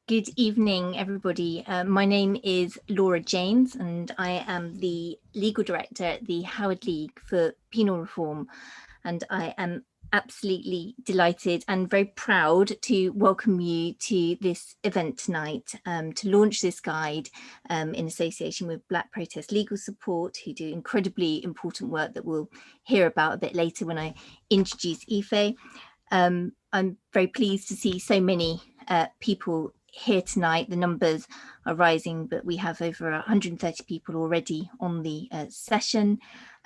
Good evening, everybody. My name is Laura James, and I am the Legal Director at the Howard League for Penal Reform. And I am absolutely delighted and very proud to welcome you to this event tonight to launch this guide in association with Black Protest Legal Support, who do incredibly important work that we'll hear about a bit later when I introduce Ife. I'm very pleased to see so many people here tonight. The numbers are rising, but we have over 130 people already on the session.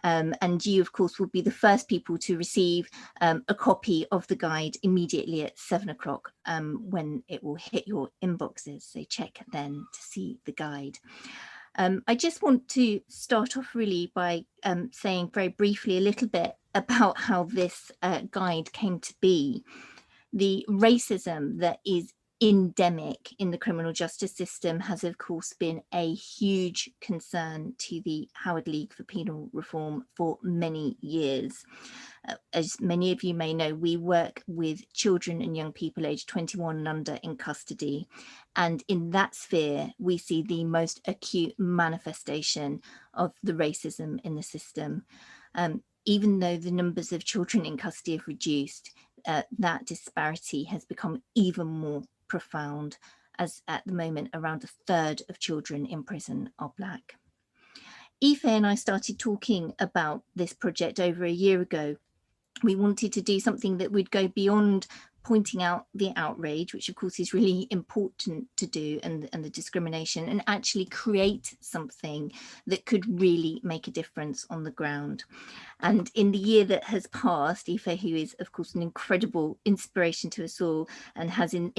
And you, of course, will be the first people to receive a copy of the guide immediately at 7 o'clock when it will hit your inboxes. So check then to see the guide. I just want to start off really by saying very briefly a little bit about how this guide came to be. The racism that is endemic in the criminal justice system has, of course, been a huge concern to the Howard League for Penal Reform for many years. As many of you may know, we work with children and young people aged 21 and under in custody. And in that sphere, we see the most acute manifestation of the racism in the system. Even though the numbers of children in custody have reduced, that disparity has become even more profound, as at the moment around a third of children in prison are Black. Ife and I started talking about this project over a year ago. We wanted to do something that would go beyond pointing out the outrage, which of course is really important to do, and the discrimination, and actually create something that could really make a difference on the ground. And in the year that has passed, Ife, who is of course an incredible inspiration to us all, and has in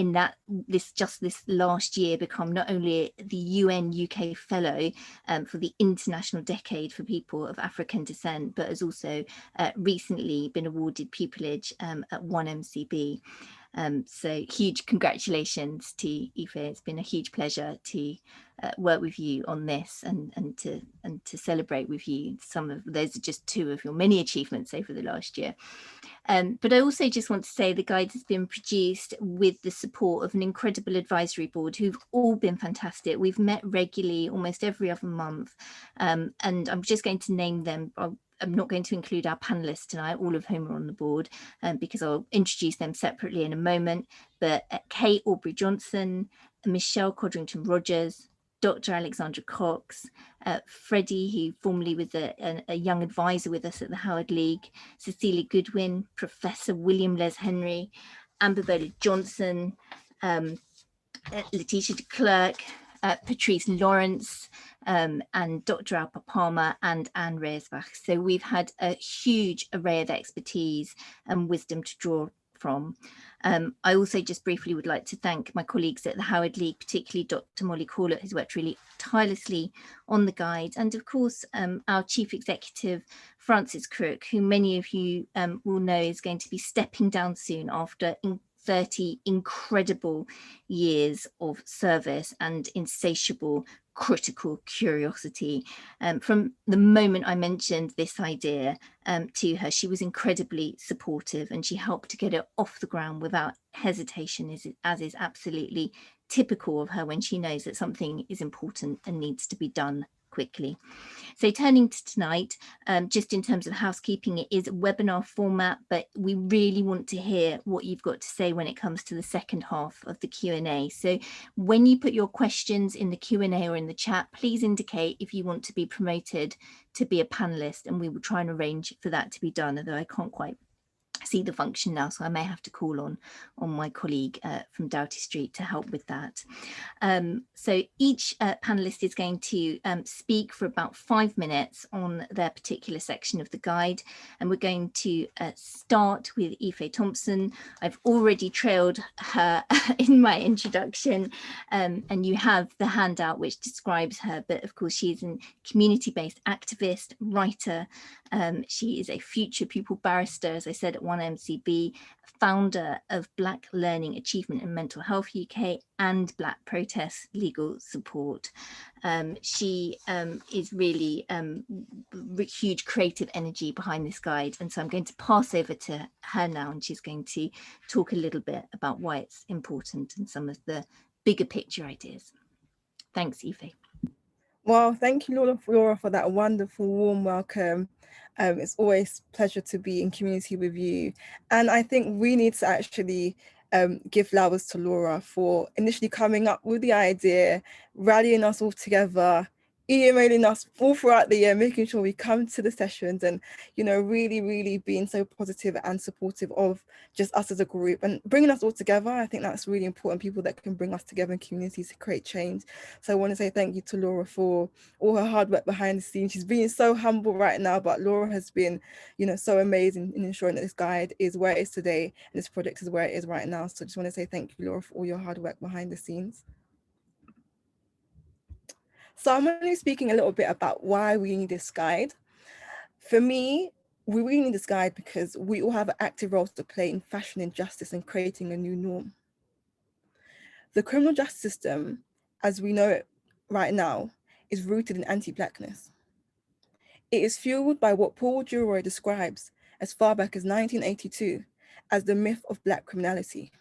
this last year become not only the UN UK Fellow for the International Decade for People of African Descent, but has also recently been awarded pupillage at 1MCB. So huge congratulations to Ife. It's been a huge pleasure to work with you on this and to celebrate with you. Some of those are just two of your many achievements over the last year. But I also just want to say the guide has been produced with the support of an incredible advisory board who've all been fantastic. We've met regularly almost every other month, and I'm just going to name them. I'm not going to include our panelists tonight, all of whom are on the board, because I'll introduce them separately in a moment. But Kate Aubrey-Johnson, Michelle Codrington-Rogers, Dr. Alexandra Cox, Freddie, who formerly was a young advisor with us at the Howard League, Cecilia Goodwin, Professor William Les Henry, Amber Johnson, Letitia de Klerk, Patrice Lawrence, and Dr. Alpa Palmer and Anne Reyersbach. So we've had a huge array of expertise and wisdom to draw from. I also just briefly would like to thank my colleagues at the Howard League, particularly Dr. Molly Corlett, who's worked really tirelessly on the guide, and of course our Chief Executive, Francis Crook, who many of you will know is going to be stepping down soon after 30 incredible years of service and insatiable critical curiosity. From the moment I mentioned this idea to her, she was incredibly supportive, and she helped to get it off the ground without hesitation, as is absolutely typical of her when she knows that something is important and needs to be done quickly. So turning to tonight, just in terms of housekeeping, it is a webinar format, but we really want to hear what you've got to say when it comes to the second half of the Q&A. So when you put your questions in the Q&A or in the chat, please indicate if you want to be promoted to be a panelist, and we will try and arrange for that to be done, although I can't quite see the function now, so I may have to call on my colleague from Doughty Street to help with that. So each panelist is going to speak for about 5 minutes on their particular section of the guide, and we're going to start with Ife Thompson. I've already trailed her in my introduction, and you have the handout which describes her, but of course she is a community-based activist, writer. She is a future pupil barrister, as I said, at 1MCB, founder of Black Learning Achievement and Mental Health UK and Black Protest Legal Support. She is really huge creative energy behind this guide, and so I'm going to pass over to her now, and she's going to talk a little bit about why it's important and some of the bigger picture ideas. Thanks, Ife. Well, thank you, Laura, for that wonderful, warm welcome. It's always a pleasure to be in community with you. And I think we need to actually give flowers to Laura for initially coming up with the idea, rallying us all together, emailing us all throughout the year, making sure we come to the sessions and, you know, really, really being so positive and supportive of just us as a group and bringing us all together. I think that's really important, people that can bring us together in communities to create change. So I want to say thank you to Laura for all her hard work behind the scenes. She's being so humble right now, but Laura has been, you know, so amazing in ensuring that this guide is where it is today and this project is where it is right now. So I just want to say thank you, Laura, for all your hard work behind the scenes. So I'm going to be speaking a little bit about why we need this guide. For me, we really need this guide because we all have active roles to play in fashioning justice and creating a new norm. The criminal justice system, as we know it right now, is rooted in anti-Blackness. It is fueled by what Paul Gilroy describes as far back as 1982 as the myth of Black criminality.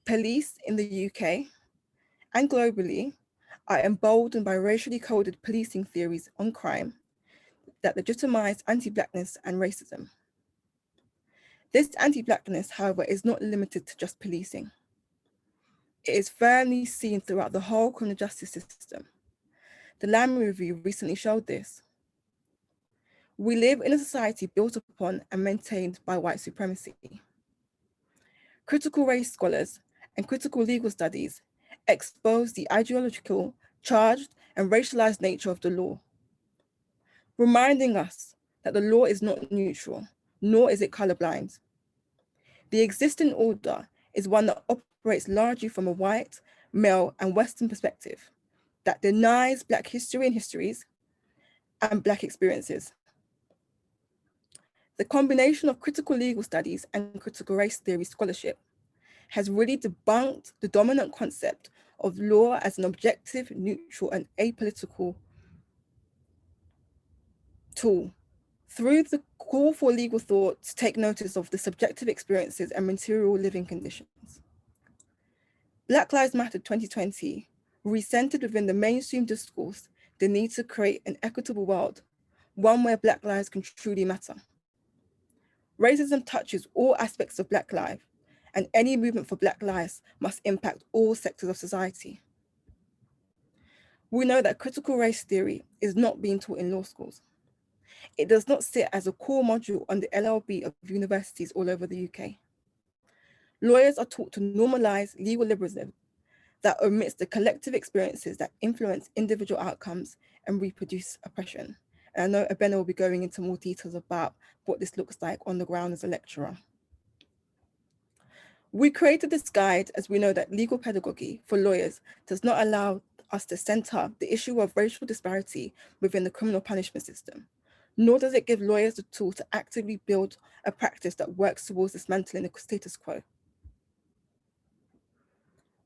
Police in the UK and globally are emboldened by racially coded policing theories on crime that legitimize anti-Blackness and racism. This anti-Blackness, however, is not limited to just policing. It is firmly seen throughout the whole criminal justice system. The Lamb Review recently showed this. We live in a society built upon and maintained by white supremacy. Critical race scholars and critical legal studies expose the ideological, charged, and racialized nature of the law, reminding us that the law is not neutral, nor is it colorblind. The existing order is one that operates largely from a white, male, and Western perspective that denies Black history and histories and Black experiences. The combination of critical legal studies and critical race theory scholarship has really debunked the dominant concept of law as an objective, neutral, and apolitical tool. Through the call for legal thought to take notice of the subjective experiences and material living conditions. Black Lives Matter 2020 recentered within the mainstream discourse the need to create an equitable world, one where Black lives can truly matter. Racism touches all aspects of Black life, and any movement for Black lives must impact all sectors of society. We know that critical race theory is not being taught in law schools. It does not sit as a core module on the LLB of universities all over the UK. Lawyers are taught to normalize legal liberalism that omits the collective experiences that influence individual outcomes and reproduce oppression. And I know Abenaa will be going into more details about what this looks like on the ground as a lecturer. We created this guide as we know that legal pedagogy for lawyers does not allow us to center the issue of racial disparity within the criminal punishment system, nor does it give lawyers the tool to actively build a practice that works towards dismantling the status quo.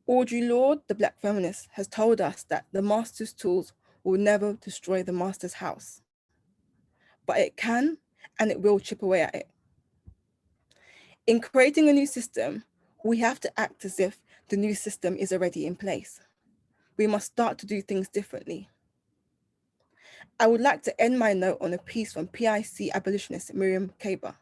Audre Lorde, the Black feminist, has told us that the master's tools will never destroy the master's house, but it can and it will chip away at it. In creating a new system, we have to act as if the new system is already in place. We must start to do things differently. I would like to end my note on a piece from PIC abolitionist Miriam Makeba.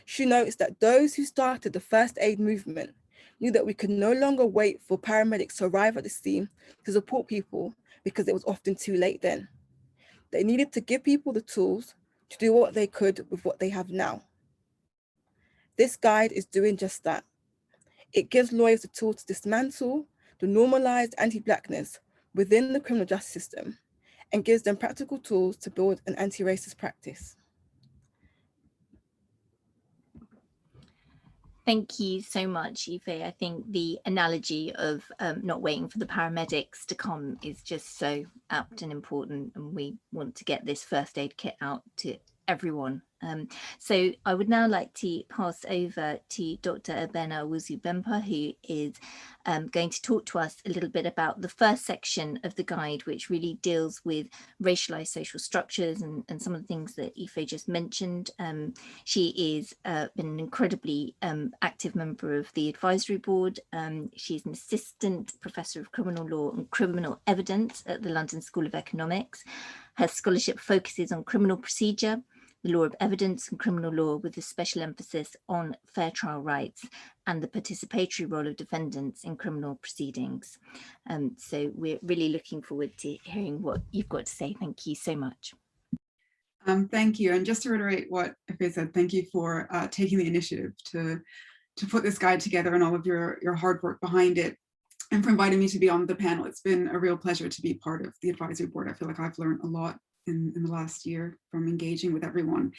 She notes that those who started the first aid movement knew that we could no longer wait for paramedics to arrive at the scene to support people because it was often too late then. They needed to give people the tools to do what they could with what they have now. This guide is doing just that. It gives lawyers the tools to dismantle the normalized anti-Blackness within the criminal justice system and gives them practical tools to build an anti-racist practice. Thank you so much, Ife. I think the analogy of not waiting for the paramedics to come is just so apt and important, and we want to get this first aid kit out to everyone So I would now like to pass over to Dr. Abenaa Owusu-Bempah, who is going to talk to us a little bit about the first section of the guide, which really deals with racialized social structures and some of the things that Ife just mentioned. She is been an incredibly active member of the advisory board. She's an assistant professor of criminal law and criminal evidence at the London School of Economics. Her scholarship focuses on criminal procedure, the law of evidence and criminal law, with a special emphasis on fair trial rights and the participatory role of defendants in criminal proceedings. So we're really looking forward to hearing what you've got to say. Thank you so much. Thank you. And just to reiterate what Ife said, thank you for taking the initiative to put this guide together and all of your hard work behind it, and for inviting me to be on the panel. It's been a real pleasure to be part of the advisory board. I feel like I've learned a lot in the last year from engaging with everyone.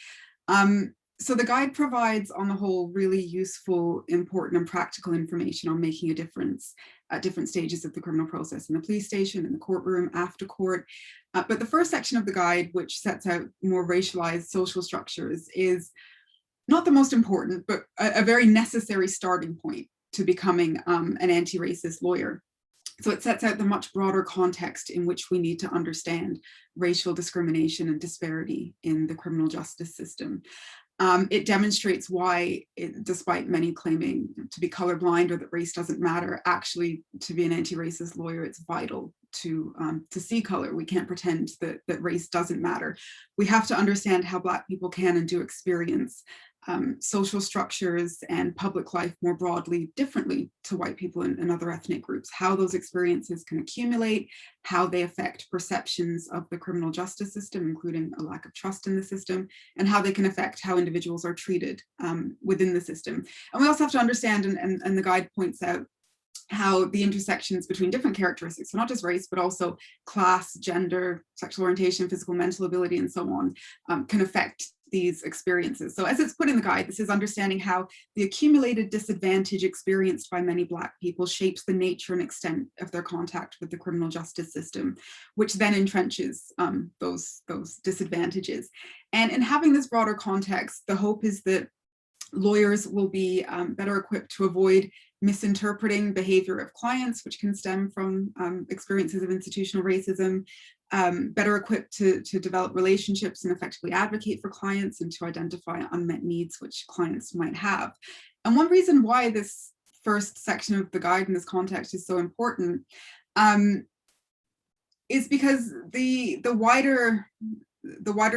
So the guide provides, on the whole, really useful, important and practical information on making a difference at different stages of the criminal process, in the police station, in the courtroom, after court. But the first section of the guide, which sets out more racialized social structures, is not the most important, but a very necessary starting point to becoming an anti-racist lawyer. So it sets out the much broader context in which we need to understand racial discrimination and disparity in the criminal justice system. It demonstrates why, despite many claiming to be colorblind or that race doesn't matter, actually to be an anti-racist lawyer, it's vital to see color. We can't pretend that race doesn't matter. We have to understand how Black people can and do experience social structures and public life more broadly differently to white people and other ethnic groups, how those experiences can accumulate, how they affect perceptions of the criminal justice system, including a lack of trust in the system, and how they can affect how individuals are treated within the system. And we also have to understand, and the guide points out, how the intersections between different characteristics, so not just race, but also class, gender, sexual orientation, physical, mental ability, and so on, can affect these experiences. So as it's put in the guide, this is understanding how the accumulated disadvantage experienced by many Black people shapes the nature and extent of their contact with the criminal justice system, which then entrenches those disadvantages. And in having this broader context, the hope is that lawyers will be better equipped to avoid misinterpreting behavior of clients, which can stem from experiences of institutional racism, better equipped to develop relationships and effectively advocate for clients and to identify unmet needs which clients might have. And one reason why this first section of the guide in this context is so important is because the wider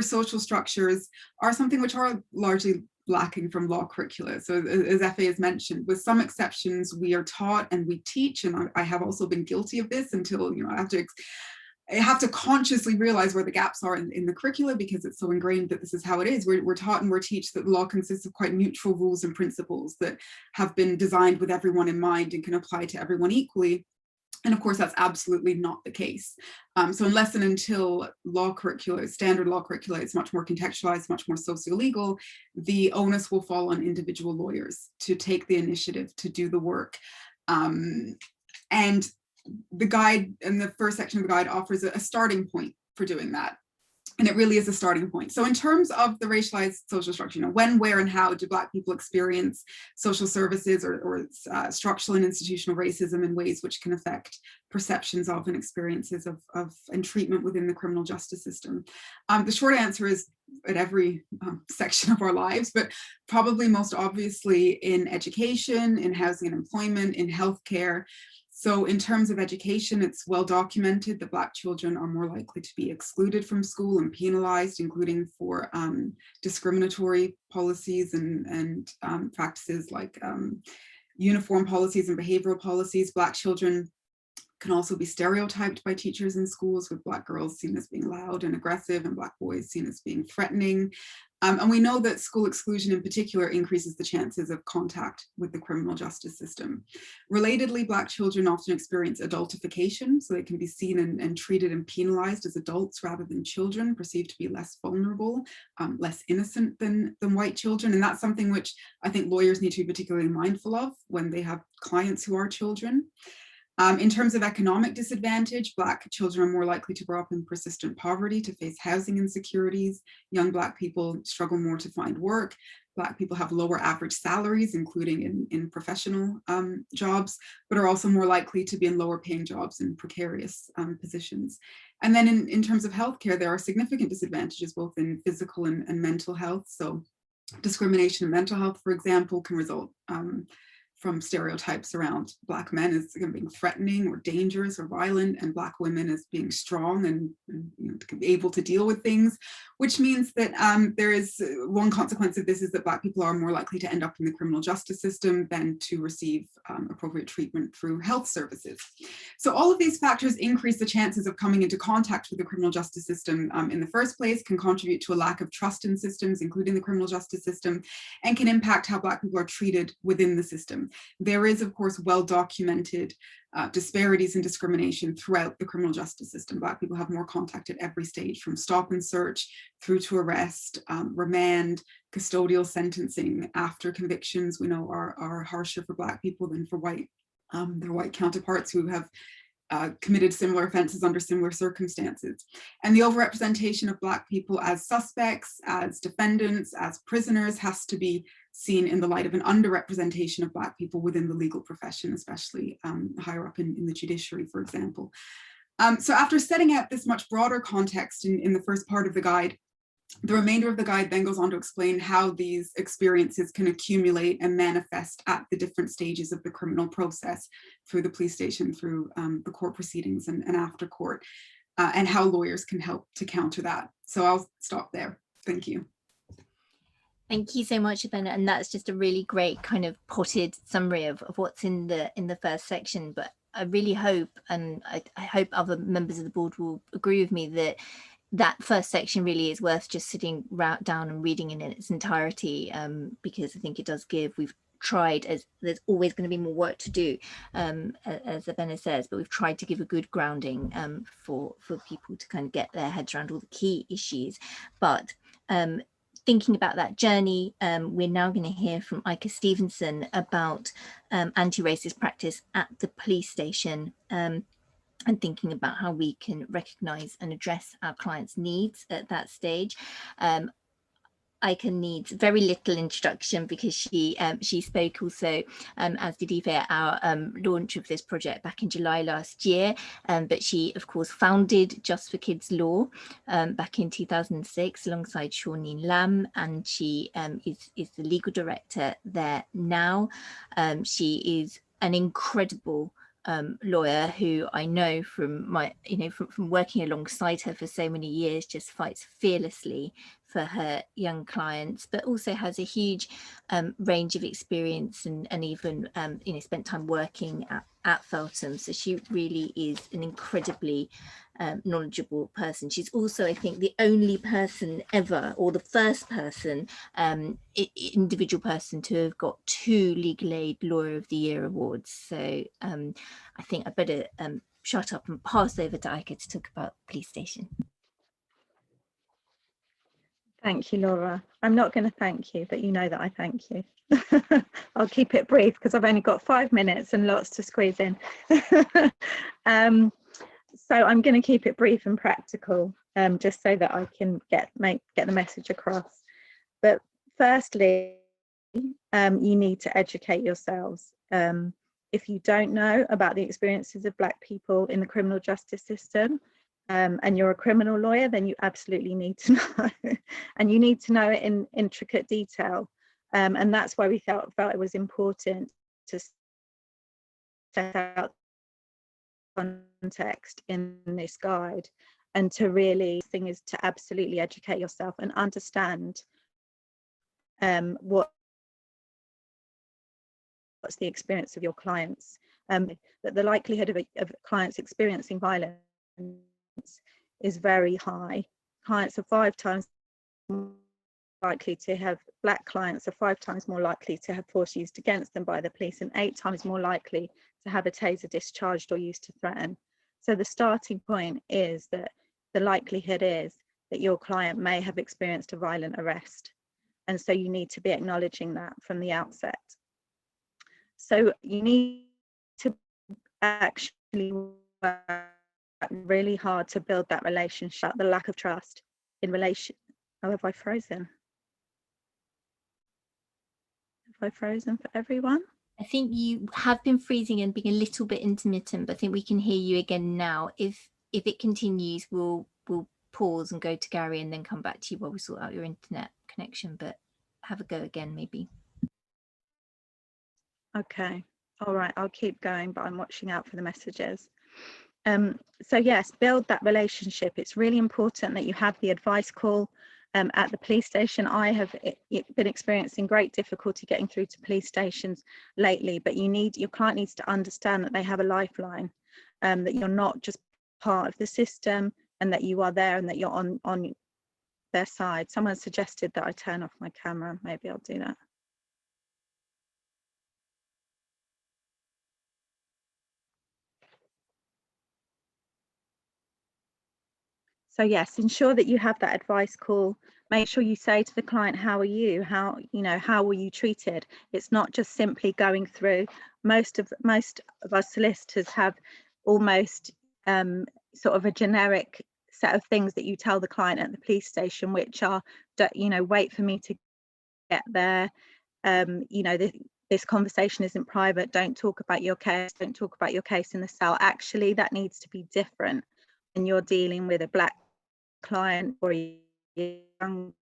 social structures are something which are largely lacking from law curricula. So as Efe has mentioned, with some exceptions, we are taught and we teach, and I have also been guilty of this until, I have to consciously realize where the gaps are in the curricula, because it's so ingrained that this is how it is. We're taught and we're taught that the law consists of quite neutral rules and principles that have been designed with everyone in mind and can apply to everyone equally. And of course, that's absolutely not the case. So unless and until law curricula, standard law curricula, is much more contextualized, much more socio-legal, the onus will fall on individual lawyers to take the initiative to do the work. And the guide, and the first section of the guide, offers a starting point for doing that. And it really is a starting point. So in terms of the racialized social structure, when, where, and how do Black people experience social services or structural and institutional racism in ways which can affect perceptions of and experiences of and treatment within the criminal justice system? The short answer is at every section of our lives, but probably most obviously in education, in housing and employment, in healthcare. So in terms of education, it's well documented that Black children are more likely to be excluded from school and penalized, including for discriminatory policies and practices like uniform policies and behavioral policies. Black children can also be stereotyped by teachers in schools, with Black girls seen as being loud and aggressive and Black boys seen as being threatening. And we know that school exclusion in particular increases the chances of contact with the criminal justice system. Relatedly, Black children often experience adultification, so they can be seen and treated and penalized as adults rather than children, perceived to be less vulnerable, less innocent than white children. And that's something which I think lawyers need to be particularly mindful of when they have clients who are children. In terms of economic disadvantage, Black children are more likely to grow up in persistent poverty, to face housing insecurities. Young Black people struggle more to find work. Black people have lower average salaries, including in professional jobs, but are also more likely to be in lower paying jobs in precarious positions. And then in terms of healthcare, there are significant disadvantages, both in physical and mental health. So discrimination in mental health, for example, can result from stereotypes around Black men as being threatening or dangerous or violent, and Black women as being strong and able to deal with things, which means that there is one consequence of this is that Black people are more likely to end up in the criminal justice system than to receive appropriate treatment through health services. So all of these factors increase the chances of coming into contact with the criminal justice system in the first place, can contribute to a lack of trust in systems, including the criminal justice system, and can impact how Black people are treated within the system. There is, of course, well-documented disparities and discrimination throughout the criminal justice system. Black people have more contact at every stage, from stop and search through to arrest, remand, custodial sentencing after convictions, we know are harsher for Black people than for their white counterparts who have committed similar offenses under similar circumstances. And the overrepresentation of Black people as suspects, as defendants, as prisoners has to be seen in the light of an underrepresentation of Black people within the legal profession, especially higher up in the judiciary, for example. So after setting out this much broader context in the first part of the guide, the remainder of the guide then goes on to explain how these experiences can accumulate and manifest at the different stages of the criminal process, through the police station, through the court proceedings and after court, and how lawyers can help to counter that. So I'll stop there. Thank you. Thank you so much, Abenaa. And that's just a really great kind of potted summary of what's in the first section. But I really hope, and I hope other members of the board will agree with me, that first section really is worth just sitting down and reading in its entirety, because I think it does give, we've tried, as there's always going to be more work to do, as Abenaa says, but we've tried to give a good grounding for people to kind of get their heads around all the key issues. But thinking about that journey, we're now going to hear from Aika Stephenson about anti-racist practice at the police station, and thinking about how we can recognise and address our clients' needs at that stage. Aika needs very little introduction because she spoke also, as did Eva, at our launch of this project back in July last year. But she, of course, founded Just for Kids Law back in 2006 alongside Shawneen Lamb, and she is the legal director there now. She is an incredible lawyer who I know from my, from working alongside her for so many years, just fights fearlessly for her young clients, but also has a huge range of experience and even spent time working at Feltham. So she really is an incredibly knowledgeable person. She's also, I think, the only person ever, or the first person, individual person to have got 2 Legal Aid Lawyer of the Year awards. So I think I better shut up and pass over to Aika to talk about police station. Thank you, Laura. I'm not going to thank you, but you know that I thank you. I'll keep it brief because I've only got 5 minutes and lots to squeeze in. So I'm going to keep it brief and practical, just so that I can get the message across. But firstly, you need to educate yourselves. If you don't know about the experiences of Black people in the criminal justice system, and you're a criminal lawyer, then you absolutely need to know, and you need to know it in intricate detail. And that's why we felt it was important to set out context in this guide, and to really is to absolutely educate yourself and understand what's the experience of your clients. That the likelihood of clients experiencing violence is very high. Clients are 5 times more likely to have, Black clients are 5 times more likely to have force used against them by the police, and 8 times more likely to have a taser discharged or used to threaten. So the starting point is that the likelihood is that your client may have experienced a violent arrest. And so you need to be acknowledging that from the outset. So you need to actually work really hard to build that relationship, the lack of trust in relation. Oh, have I frozen? Have I frozen for everyone? I think you have been freezing and being a little bit intermittent, but I think we can hear you again now. If it continues, we'll pause and go to Garry and then come back to you while we sort out your internet connection, but have a go again maybe. Okay, all right, I'll keep going, but I'm watching out for the messages. So yes, build that relationship. It's really important that you have the advice call at the police station. I have been experiencing great difficulty getting through to police stations lately, but your client needs to understand that they have a lifeline, that you're not just part of the system, and that you are there and that you're on their side. Someone suggested that I turn off my camera. Maybe I'll do that. So yes, ensure that you have that advice call. Make sure you say to the client, how are you? How were you treated? It's not just simply going through. Most of our solicitors have almost sort of a generic set of things that you tell the client at the police station, which are, wait for me to get there. This conversation isn't private. Don't talk about your case. Don't talk about your case in the cell. Actually, that needs to be different when you're dealing with a Black client or a young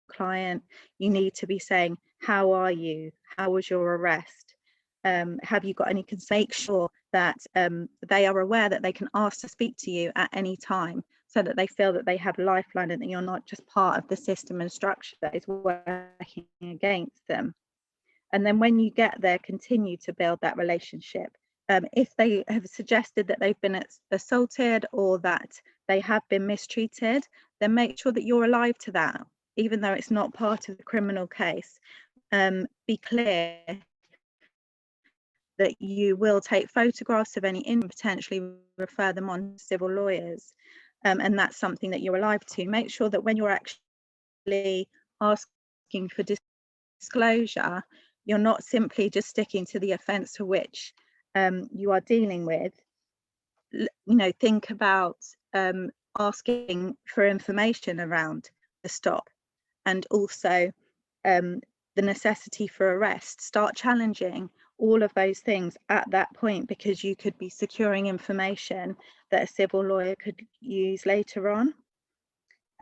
client. You need to be saying, how are you? How was your arrest? Have you got any concern? Make sure that they are aware that they can ask to speak to you at any time, so that they feel that they have a lifeline and that you're not just part of the system and structure that is working against them. And then when you get there, continue to build that relationship. If they have suggested that they've been assaulted or that they have been mistreated, then make sure that you're alive to that, even though it's not part of the criminal case. Be clear that you will take photographs of any injuries, potentially refer them on to civil lawyers. And that's something that you're alive to. Make sure that when you're actually asking for disclosure, you're not simply just sticking to the offence for which you are dealing with. Think about asking for information around the stop, and also the necessity for arrest. Start challenging all of those things at that point, because you could be securing information that a civil lawyer could use later on.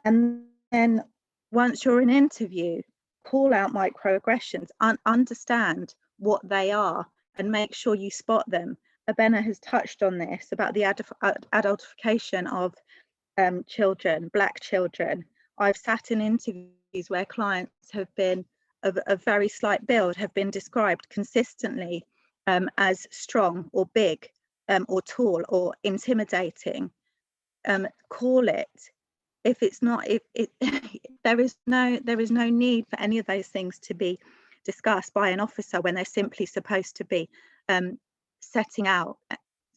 And then once you're in interview, call out microaggressions, understand what they are, and make sure you spot them. Abenaa has touched on this about the adultification of children, Black children. I've sat in interviews where clients have been of a very slight build, have been described consistently as strong or big or tall or intimidating. Call it. If it's not, there is no need for any of those things to be discussed by an officer when they're simply supposed to be setting out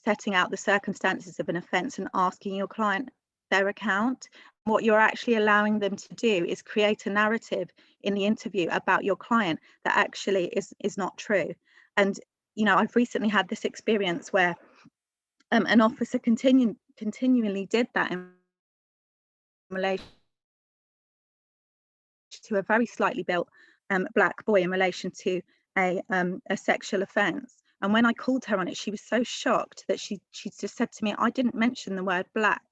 the circumstances of an offence and asking your client their account. What you're actually allowing them to do is create a narrative in the interview about your client that actually is not true. And I've recently had this experience where an officer continually did that in relation to a very slightly built Black boy in relation to a sexual offence. And when I called her on it, she was so shocked that she just said to me, I didn't mention the word Black.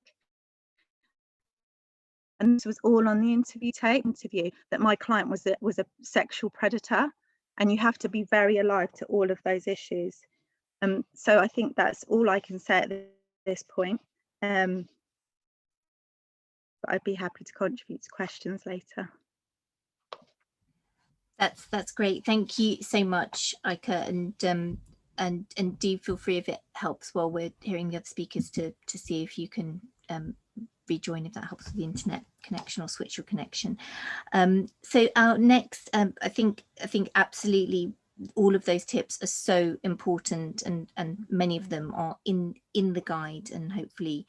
And this was all on the interview that my client was a sexual predator. And you have to be very alive to all of those issues. So I think that's all I can say at this point. But I'd be happy to contribute to questions later. That's great. Thank you so much, Aika, and do feel free, if it helps while we're hearing the other speakers, to see if you can rejoin, if that helps with the internet connection, or switch your connection. So our next, I think absolutely all of those tips are so important, and many of them are in the guide, and hopefully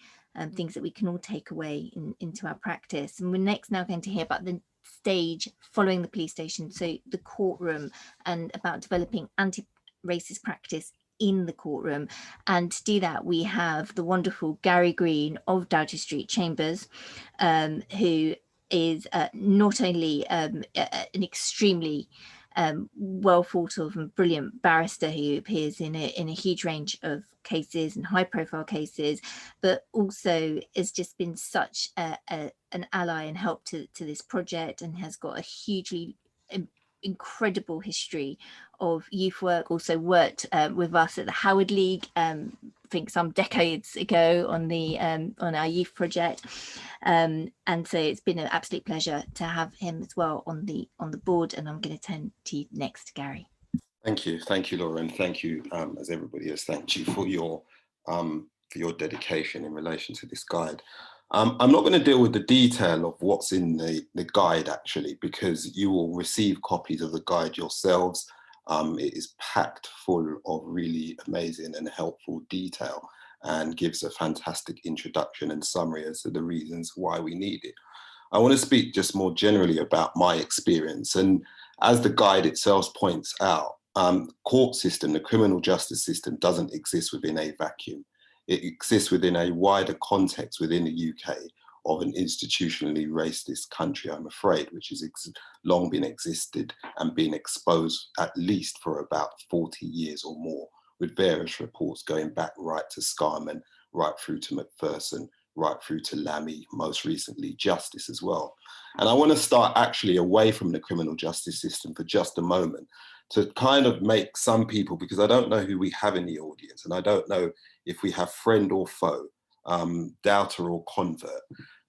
things that we can all take away into our practice. And we're next now going to hear about the stage following the police station, so the courtroom, and about developing anti-racist practice in the courtroom. And to do that, we have the wonderful Garry Green of Doughty Street Chambers, who is not only an extremely well thought of and brilliant barrister who appears in a huge range of cases and high profile cases, but also has just been such an ally and help to this project, and has got a hugely incredible history of youth work. Also worked with us at the Howard League, I think some decades ago on the on our youth project, and so it's been an absolute pleasure to have him as well on the board. And I'm going to turn to you next, Garry. Thank you, Laura, and thank you, as everybody has thanked you for your dedication in relation to this guide. I'm not going to deal with the detail of what's in the guide, actually, because you will receive copies of the guide yourselves. It is packed full of really amazing and helpful detail, and gives a fantastic introduction and summary as to the reasons why we need it. I want to speak just more generally about my experience, and as the guide itself points out, court system, the criminal justice system, doesn't exist within a vacuum. It exists within a wider context within the UK of an institutionally racist country, I'm afraid, which has long been existed and been exposed at least for about 40 years or more, with various reports going back right to Scarman, right through to Macpherson, right through to Lammy, most recently Justice as well. And I want to start actually away from the criminal justice system for just a moment, to kind of make some people, because I don't know who we have in the audience, and I don't know if we have friend or foe, doubter or convert.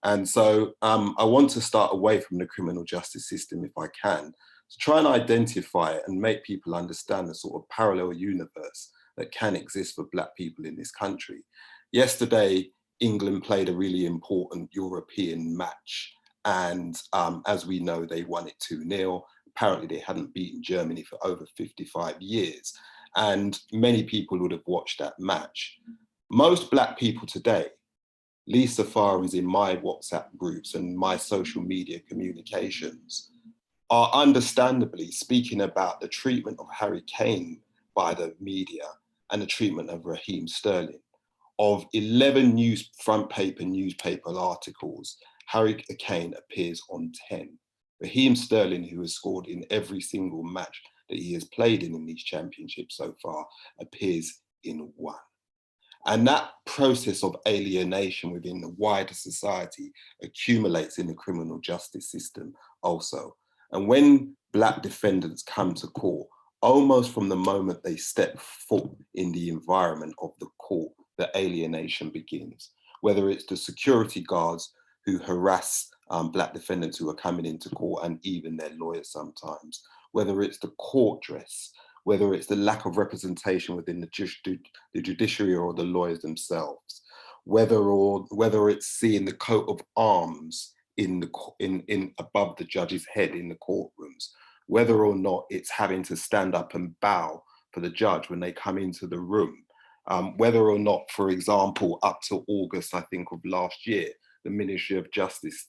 And so I want to start away from the criminal justice system if I can, to try and identify it and make people understand the sort of parallel universe that can exist for Black people in this country. Yesterday, England played a really important European match, and as we know, they won it 2-0. Apparently they hadn't beaten Germany for over 55 years. And many people would have watched that match. Most Black people today, at least so far as in my WhatsApp groups and my social media communications, are understandably speaking about the treatment of Harry Kane by the media and the treatment of Raheem Sterling. Of 11 front page newspaper articles, Harry Kane appears on 10. Raheem Sterling, who has scored in every single match that he has played in these championships so far, appears in 1. And that process of alienation within the wider society accumulates in the criminal justice system also. And when Black defendants come to court, almost from the moment they step foot in the environment of the court, the alienation begins. Whether it's the security guards who harass Black defendants who are coming into court, and even their lawyers sometimes, whether it's the court dress, whether it's the lack of representation within the judiciary or the lawyers themselves, whether it's seeing the coat of arms in above the judge's head in the courtrooms, whether or not it's having to stand up and bow for the judge when they come into the room, whether or not, for example, up to August, I think, of last year, the Ministry of Justice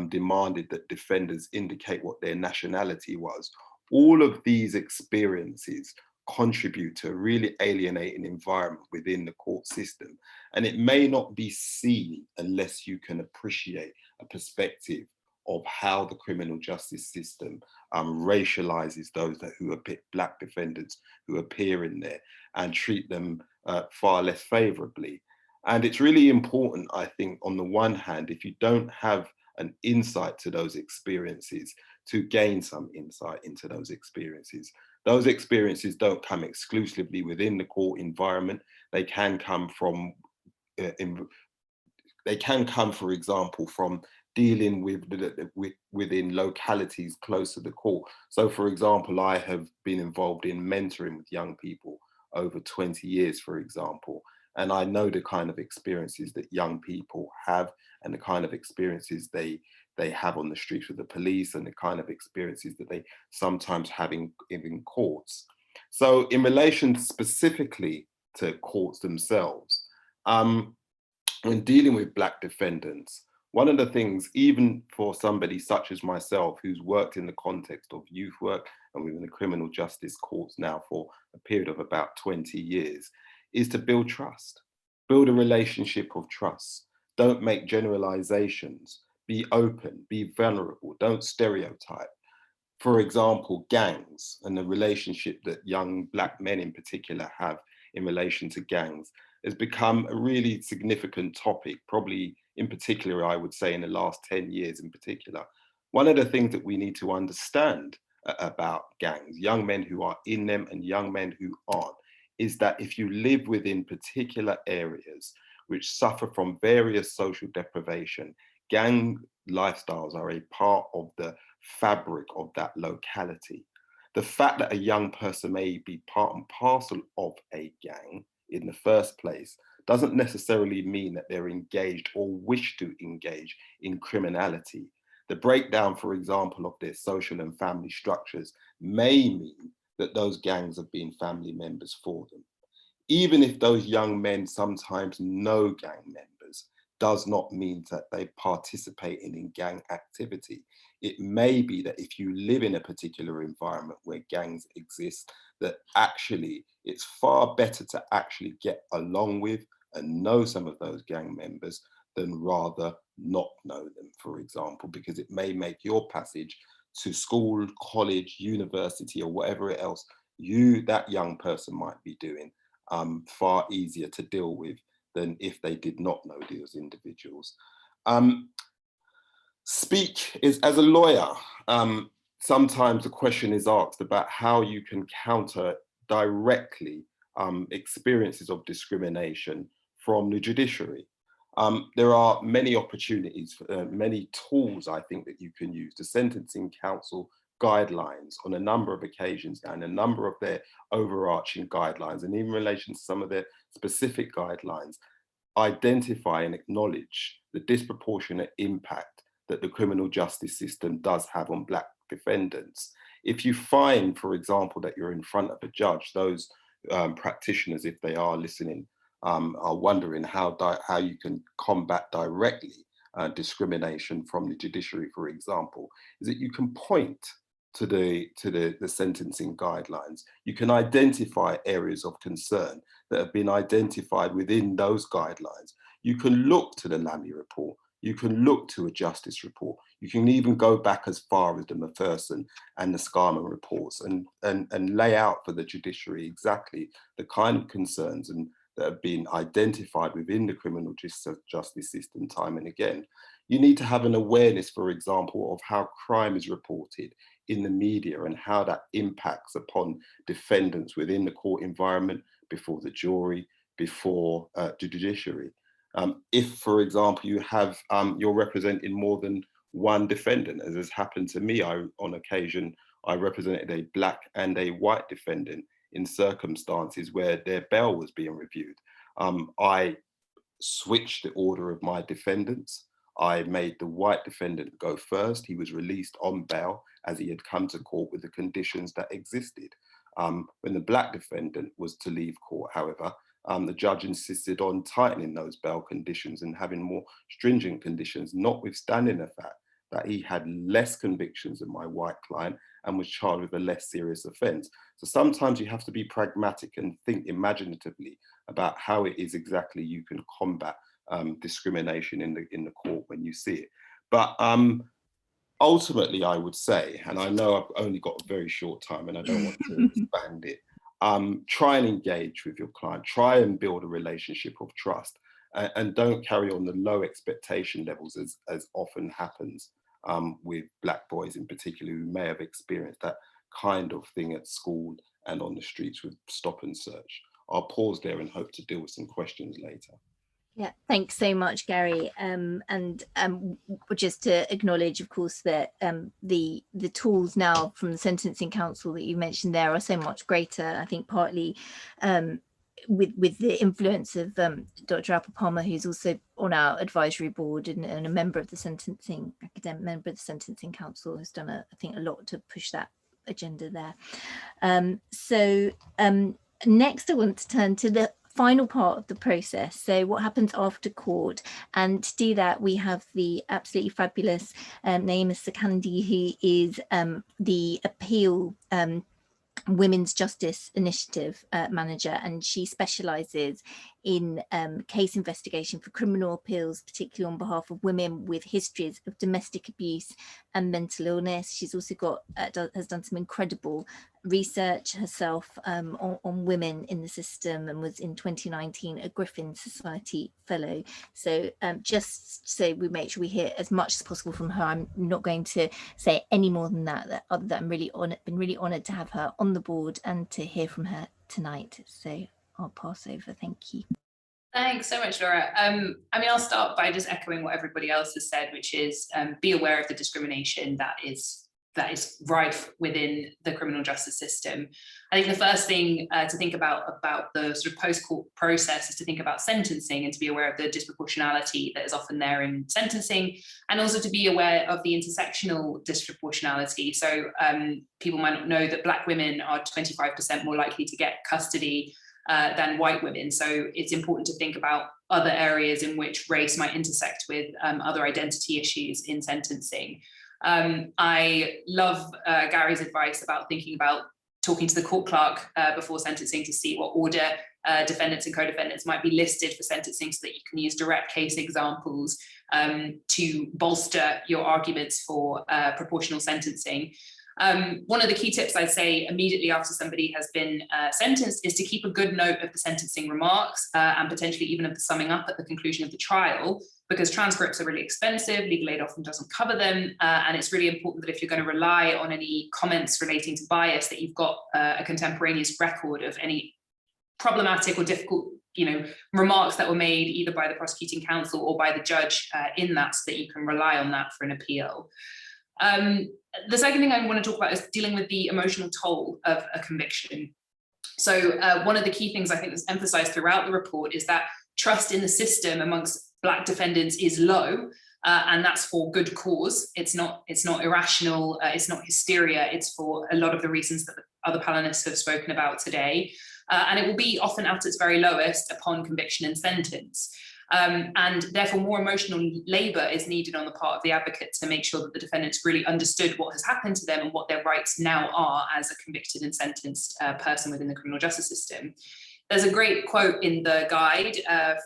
demanded that defenders indicate what their nationality was. All of these experiences contribute to a really alienating environment within the court system. And it may not be seen unless you can appreciate a perspective of how the criminal justice system racializes those who are Black defendants who appear in there and treat them far less favorably. And it's really important, I think, on the one hand, if you don't have an insight to those experiences, to gain some insight into those experiences. Those experiences don't come exclusively within the court environment. They can come from, for example, from dealing within localities close to the court. So, for example, I have been involved in mentoring with young people over 20 years, for example, and I know the kind of experiences that young people have and the kind of experiences they have on the streets with the police and the kind of experiences that they sometimes have in courts. So in relation specifically to courts themselves, when dealing with Black defendants, One of the things, even for somebody such as myself, who's worked in the context of youth work and within the criminal justice courts now for a period of about 20 years, is to build trust, build a relationship of trust. Don't make generalizations, be open, be vulnerable, don't stereotype. For example, gangs and the relationship that young Black men in particular have in relation to gangs has become a really significant topic, probably in particular, I would say in the last 10 years in particular. One of the things that we need to understand about gangs, young men who are in them and young men who aren't, is that if you live within particular areas which suffer from various social deprivation, gang lifestyles are a part of the fabric of that locality. The fact that a young person may be part and parcel of a gang in the first place doesn't necessarily mean that they're engaged or wish to engage in criminality. The breakdown, for example, of their social and family structures may mean that those gangs have been family members for them. Even if those young men sometimes know gang members, does not mean that they participate in gang activity. It may be that if you live in a particular environment where gangs exist, that actually it's far better to actually get along with and know some of those gang members than rather not know them, for example, because it may make your passage to school, college, university, or whatever else that young person might be doing far easier to deal with than if they did not know those individuals. As a lawyer, sometimes the question is asked about how you can counter directly experiences of discrimination from the judiciary. There are many opportunities, many tools I think that you can use. The Sentencing Council guidelines on a number of occasions and a number of their overarching guidelines, and in relation to some of their specific guidelines, identify and acknowledge the disproportionate impact that the criminal justice system does have on Black defendants. If you find, for example, that you're in front of a judge, those practitioners, if they are listening, are wondering how you can combat directly discrimination from the judiciary, for example, is that you can point to the sentencing guidelines. You can identify areas of concern that have been identified within those guidelines. You can look to the Lamy report. You can look to a justice report. You can even go back as far as the Macpherson and the Scarman reports and lay out for the judiciary exactly the kind of concerns that have been identified within the criminal justice system time and again. You need to have an awareness, for example, of how crime is reported in the media and how that impacts upon defendants within the court environment, before the jury, before the judiciary. If, for example, you're representing more than one defendant, as has happened to me, on occasion, I represented a Black and a white defendant in circumstances where their bail was being reviewed. I switched the order of my defendants. I made the white defendant go first. He was released on bail as he had come to court with the conditions that existed. When the Black defendant was to leave court, however, the judge insisted on tightening those bail conditions and having more stringent conditions, notwithstanding the fact that he had less convictions than my white client and was charged with a less serious offence. So sometimes you have to be pragmatic and think imaginatively about how it is exactly you can combat discrimination in the court when you see it. But ultimately, I would say, and I know I've only got a very short time and I don't want to expand it, try and engage with your client, try and build a relationship of trust, and don't carry on the low expectation levels as often happens with Black boys in particular who may have experienced that kind of thing at school and on the streets with stop and search. I'll pause there and hope to deal with some questions later. Yeah, thanks so much, Garry. Just to acknowledge, of course, that the tools now from the Sentencing Council that you mentioned there are so much greater. I think partly with the influence of Dr. Apple-Palmer, who's also on our advisory board and a member of the academic member of the Sentencing Council, who's done I think a lot to push that agenda there. Next, I want to turn to the final part of the process, so what happens after court. And to do that, we have the absolutely fabulous Naima Sakande, who is the appeal Women's Justice Initiative manager, and she specialises in case investigation for criminal appeals, particularly on behalf of women with histories of domestic abuse and mental illness. She's also got has done some incredible research herself on women in the system, and was in 2019 a Griffin Society Fellow. So just so we make sure we hear as much as possible from her, I'm not going to say any more than that, other than I'm been really honoured to have her on the board and to hear from her tonight. So I'll pass over. Thank you. Thanks so much, Laura. I mean, I'll start by just echoing what everybody else has said, which is be aware of the discrimination that is rife within the criminal justice system. I think the first thing to think about the sort of post-court process is to think about sentencing and to be aware of the disproportionality that is often there in sentencing, and also to be aware of the intersectional disproportionality. So people might not know that Black women are 25% more likely to get custody than white women. So it's important to think about other areas in which race might intersect with other identity issues in sentencing. I love Garry's advice about thinking about talking to the court clerk before sentencing to see what order defendants and co-defendants might be listed for sentencing, so that you can use direct case examples to bolster your arguments for proportional sentencing. One of the key tips I'd say immediately after somebody has been sentenced is to keep a good note of the sentencing remarks and potentially even of the summing up at the conclusion of the trial, because transcripts are really expensive, legal aid often doesn't cover them, and it's really important that if you're going to rely on any comments relating to bias, that you've got a contemporaneous record of any problematic or difficult remarks that were made either by the prosecuting counsel or by the judge in that, so that you can rely on that for an appeal. The second thing I want to talk about is dealing with the emotional toll of a conviction. So one of the key things I think that's emphasized throughout the report is that trust in the system amongst Black defendants is low, and that's for good cause. It's not irrational, it's not hysteria, it's for a lot of the reasons that the other panelists have spoken about today. And it will be often at its very lowest upon conviction and sentence. And therefore more emotional labour is needed on the part of the advocate to make sure that the defendants really understood what has happened to them and what their rights now are as a convicted and sentenced person within the criminal justice system. There's a great quote in the guide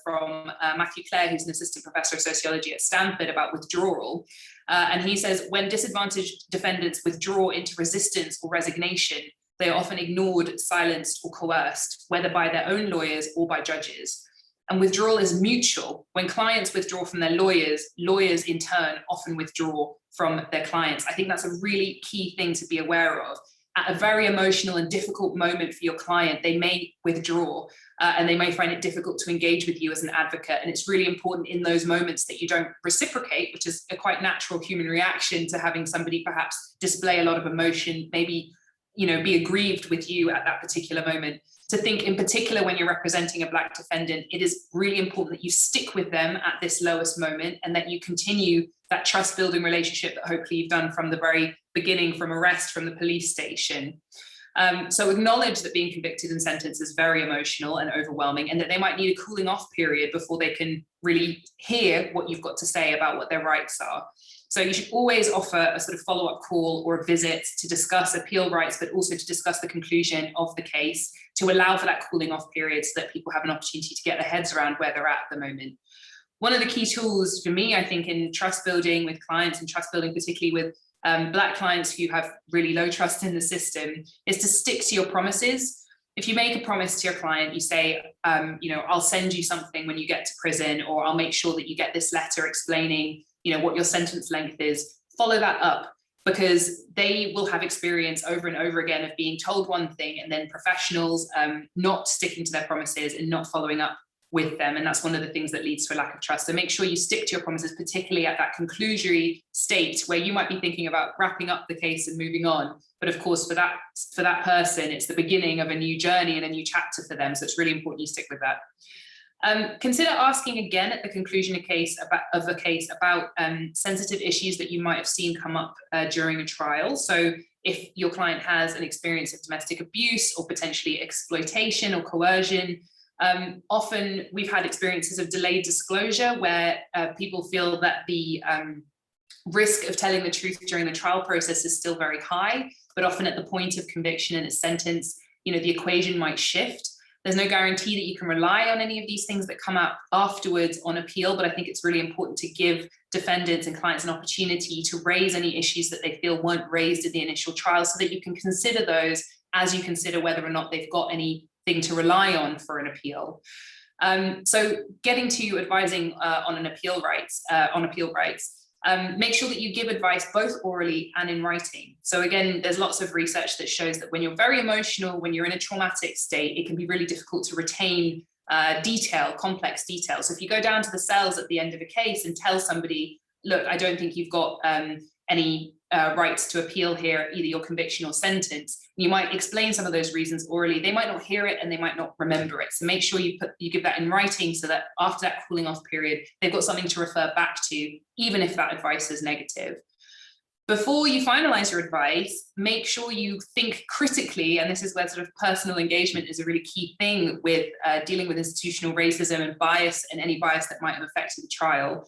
from Matthew Clare, who's an assistant professor of sociology at Stanford, about withdrawal. And he says, when disadvantaged defendants withdraw into resistance or resignation, they are often ignored, silenced, or coerced, whether by their own lawyers or by judges. And withdrawal is mutual. When clients withdraw from their lawyers, lawyers in turn often withdraw from their clients. I think that's a really key thing to be aware of. At a very emotional and difficult moment for your client, they may withdraw and they may find it difficult to engage with you as an advocate. And it's really important in those moments that you don't reciprocate, which is a quite natural human reaction to having somebody perhaps display a lot of emotion, maybe be aggrieved with you at that particular moment. To think in particular when you're representing a Black defendant, it is really important that you stick with them at this lowest moment and that you continue that trust building relationship that hopefully you've done from the very beginning, from arrest, from the police station. So acknowledge that being convicted and sentenced is very emotional and overwhelming, and that they might need a cooling off period before they can really hear what you've got to say about what their rights are. So you should always offer a sort of follow-up call or a visit to discuss appeal rights, but also to discuss the conclusion of the case, to allow for that cooling off period so that people have an opportunity to get their heads around where they're at the moment. One of the key tools for me, I think, in trust building with clients, and trust building particularly with Black clients who have really low trust in the system, is to stick to your promises. If you make a promise to your client, you say, I'll send you something when you get to prison, or I'll make sure that you get this letter explaining what your sentence length is, follow that up, because they will have experience over and over again of being told one thing and then professionals not sticking to their promises and not following up with them. And that's one of the things that leads to a lack of trust. So make sure you stick to your promises, particularly at that conclusory state where you might be thinking about wrapping up the case and moving on. But of course, for that person, it's the beginning of a new journey and a new chapter for them. So it's really important you stick with that. Consider asking again at the conclusion of a case about sensitive issues that you might have seen come up during a trial. So if your client has an experience of domestic abuse or potentially exploitation or coercion, Often we've had experiences of delayed disclosure where people feel that the risk of telling the truth during the trial process is still very high, but often at the point of conviction and a sentence, the equation might shift. There's no guarantee that you can rely on any of these things that come out afterwards on appeal, but I think it's really important to give defendants and clients an opportunity to raise any issues that they feel weren't raised in the initial trial, so that you can consider those as you consider whether or not they've got anything to rely on for an appeal. So getting to advising on appeal rights, make sure that you give advice both orally and in writing. So again, there's lots of research that shows that when you're very emotional, when you're in a traumatic state, it can be really difficult to retain complex detail. So if you go down to the cells at the end of a case and tell somebody, look, I don't think you've got any rights to appeal here, either your conviction or sentence, you might explain some of those reasons orally. They might not hear it and they might not remember it. So make sure you give that in writing, so that after that cooling off period, they've got something to refer back to, even if that advice is negative. Before you finalize your advice, make sure you think critically, and this is where sort of personal engagement is a really key thing with dealing with institutional racism and bias, and any bias that might have affected the trial.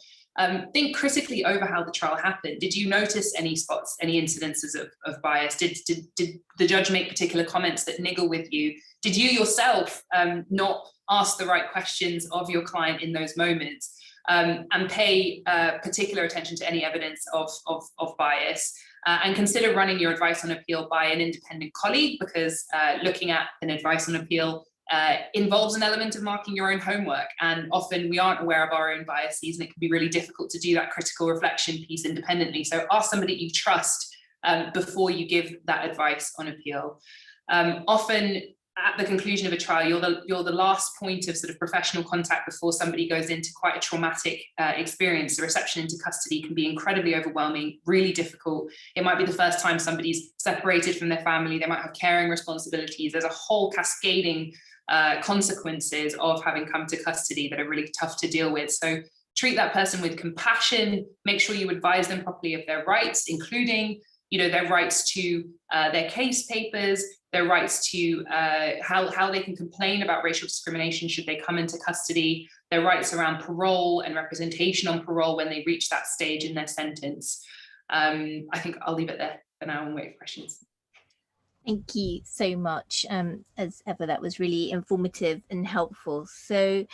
Think critically over how the trial happened. Did you notice any spots, any incidences of bias? Did the judge make particular comments that niggle with you? Did you yourself not ask the right questions of your client in those moments? And pay particular attention to any evidence of bias, and consider running your advice on appeal by an independent colleague, because looking at an advice on appeal involves an element of marking your own homework, and often we aren't aware of our own biases, and it can be really difficult to do that critical reflection piece independently. So ask somebody you trust before you give that advice on appeal. Often at the conclusion of a trial, you're the last point of sort of professional contact before somebody goes into quite a traumatic experience. The reception into custody can be incredibly overwhelming, really difficult. It might be the first time somebody's separated from their family. They might have caring responsibilities. There's a whole cascading consequences of having come to custody that are really tough to deal with. So treat that person with compassion. Make sure you advise them properly of their rights, including their rights to their case papers, their rights to how they can complain about racial discrimination should they come into custody, their rights around parole and representation on parole when they reach that stage in their sentence. I think I'll leave it there for now and wait for questions. Thank you so much. As ever, that was really informative and helpful. So,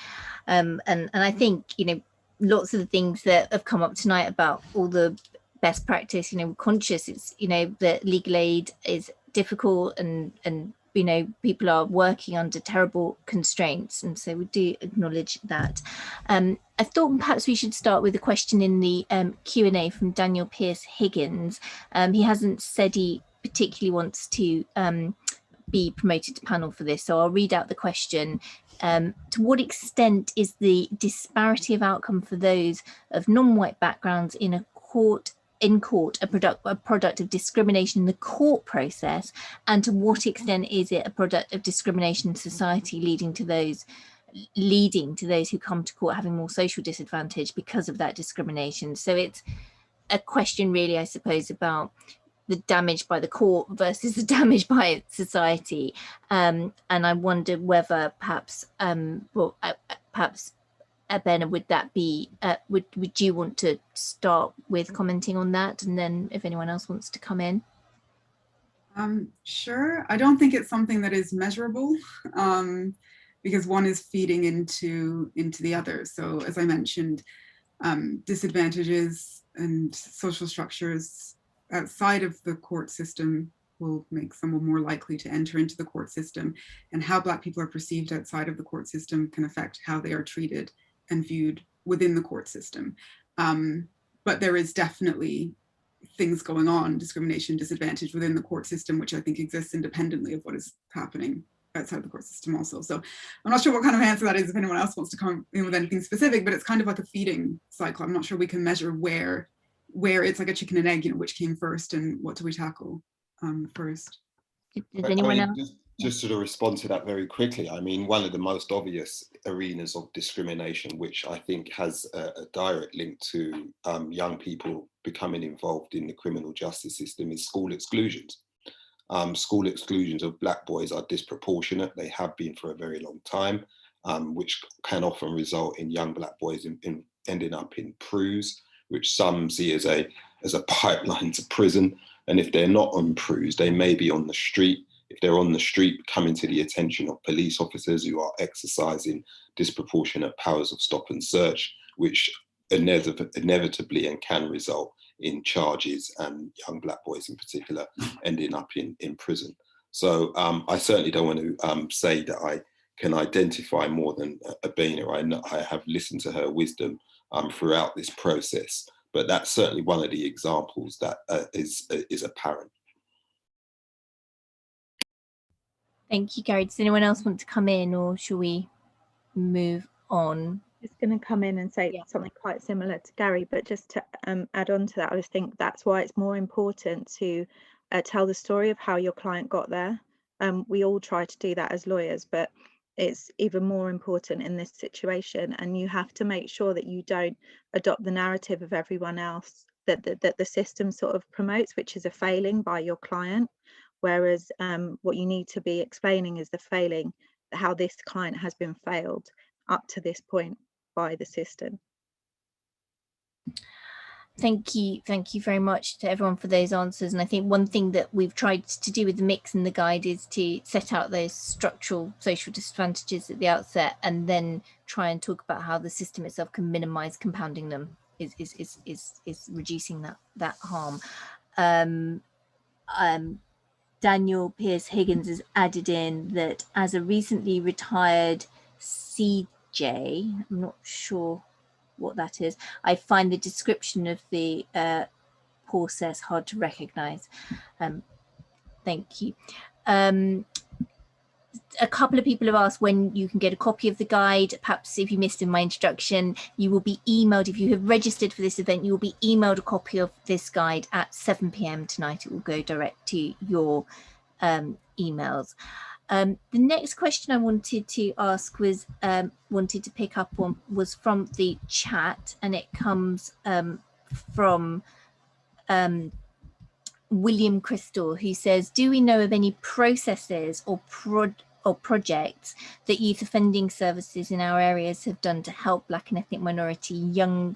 and I think, lots of the things that have come up tonight about all the best practice, we're conscious it's, that legal aid is difficult and people are working under terrible constraints, and so we do acknowledge that. I thought perhaps we should start with a question in the Q&A from Daniel Pierce Higgins. He hasn't said he particularly wants to be promoted to panel for this, so I'll read out the question. To what extent is the disparity of outcome for those of non-white backgrounds in court a product of discrimination in the court process, and to what extent is it a product of discrimination in society leading to those who come to court having more social disadvantage because of that discrimination? So it's a question really, I suppose, about the damage by the court versus the damage by society, and I wonder whether perhaps Abenaa, would that be, would you want to start with commenting on that, and then if anyone else wants to come in? Sure. I don't think it's something that is measurable, because one is feeding into the other. So as I mentioned, disadvantages and social structures outside of the court system will make someone more likely to enter into the court system, and how Black people are perceived outside of the court system can affect how they are treated and viewed within the court system. But there is definitely things going on, discrimination, disadvantage within the court system, which I think exists independently of what is happening outside the court system also. So I'm not sure what kind of answer that is if anyone else wants to come in with anything specific, but it's kind of like a feeding cycle. I'm not sure we can measure where it's like a chicken and egg, which came first and what do we tackle first. Does anyone else? Just to respond to that very quickly, I mean, one of the most obvious arenas of discrimination, which I think has a direct link to young people becoming involved in the criminal justice system, is school exclusions. School exclusions of Black boys are disproportionate. They have been for a very long time. which can often result in young black boys in ending up in PRUs, which some see as a pipeline to prison. And if they're not on PRUs, they may be on the street. If they're on the street, coming to the attention of police officers who are exercising disproportionate powers of stop and search, which inevitably and can result in charges, and young black boys in particular ending up in prison. So I certainly don't want to say that I can identify more than Abenaa. I have listened to her wisdom throughout this process, but that's certainly one of the examples that is apparent. Thank you, Garry. Does anyone else want to come in, or shall we move on? Just going to come in and say something quite similar to Garry, but just to add on to that, I just think that's why it's more important to tell the story of how your client got there. We all try to do that as lawyers, but it's even more important in this situation, and you have to make sure that you don't adopt the narrative of everyone else that the system sort of promotes, which is a failing by your client, whereas what you need to be explaining is the failing, how this client has been failed up to this point by the system. Thank you very much to everyone for those answers. And I think one thing that we've tried to do with the mix in the guide is to set out those structural social disadvantages at the outset, and then try and talk about how the system itself can minimise compounding them, is reducing that harm. Daniel Pierce Higgins has added in that as a recently retired CJ, I'm not sure what that is, I find the description of the process hard to recognise. Thank you. A couple of people have asked when you can get a copy of the guide. Perhaps if you missed in my introduction, you will be emailed, if you have registered for this event, you will be emailed a copy of this guide at 7 p.m. tonight. It will go direct to your emails. The next question I wanted to ask was, wanted to pick up on, was from the chat, and it comes from William Crystal, who says, do we know of any processes or projects that youth offending services in our areas have done to help Black and ethnic minority young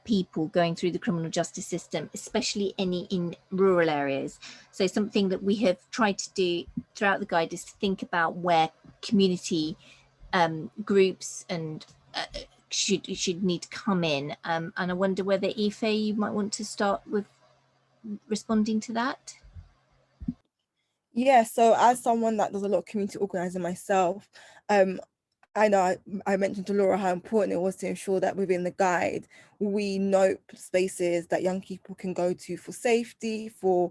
people going through the criminal justice system, especially any in rural areas? So something that we have tried to do throughout the guide is to think about where community groups and should need to come in. And I wonder whether Ife, you might want to start with responding to that. Yeah, so as someone that does a lot of community organising myself, I know I mentioned to Laura how important it was to ensure that within the guide, we note spaces that young people can go to for safety, for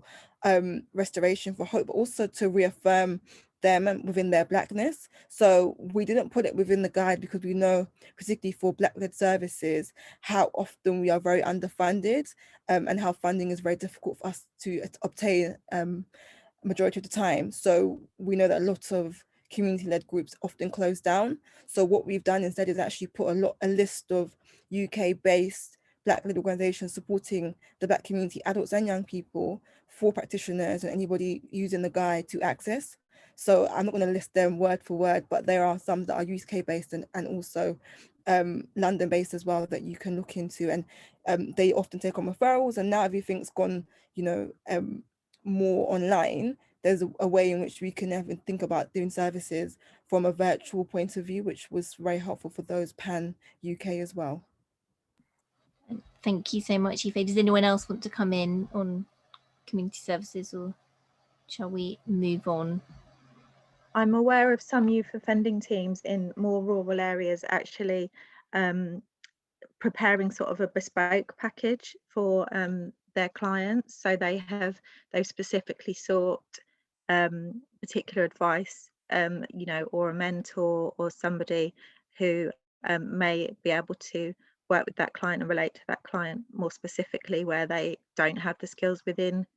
restoration, for hope, but also to reaffirm them within their Blackness. So we didn't put it within the guide because we know, particularly for Black-led services, how often we are very underfunded, and how funding is very difficult for us to obtain majority of the time. So we know that a lot of community-led groups often close down. So what we've done instead is actually put a list of UK-based Black-led organisations supporting the Black community, adults and young people, for practitioners and anybody using the guide to access. So I'm not going to list them word for word, but there are some that are UK-based and also London-based as well that you can look into. And they often take on referrals, and now everything's gone, more online. There's a way in which we can even think about doing services from a virtual point of view, which was very helpful for those pan-UK as well. Thank you so much, Ife. Does anyone else want to come in on community services, or shall we move on? I'm aware of some youth offending teams in more rural areas actually preparing sort of a bespoke package for their clients. So they've specifically sought particular advice, or a mentor or somebody who may be able to work with that client and relate to that client more specifically where they don't have the skills within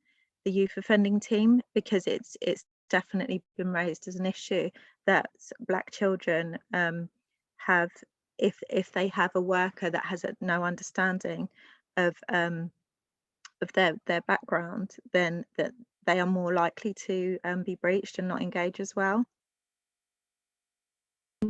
the youth offending team, because it's definitely been raised as an issue that Black children have, if they have a worker that has no understanding of their background, then that they are more likely to be breached and not engage as well.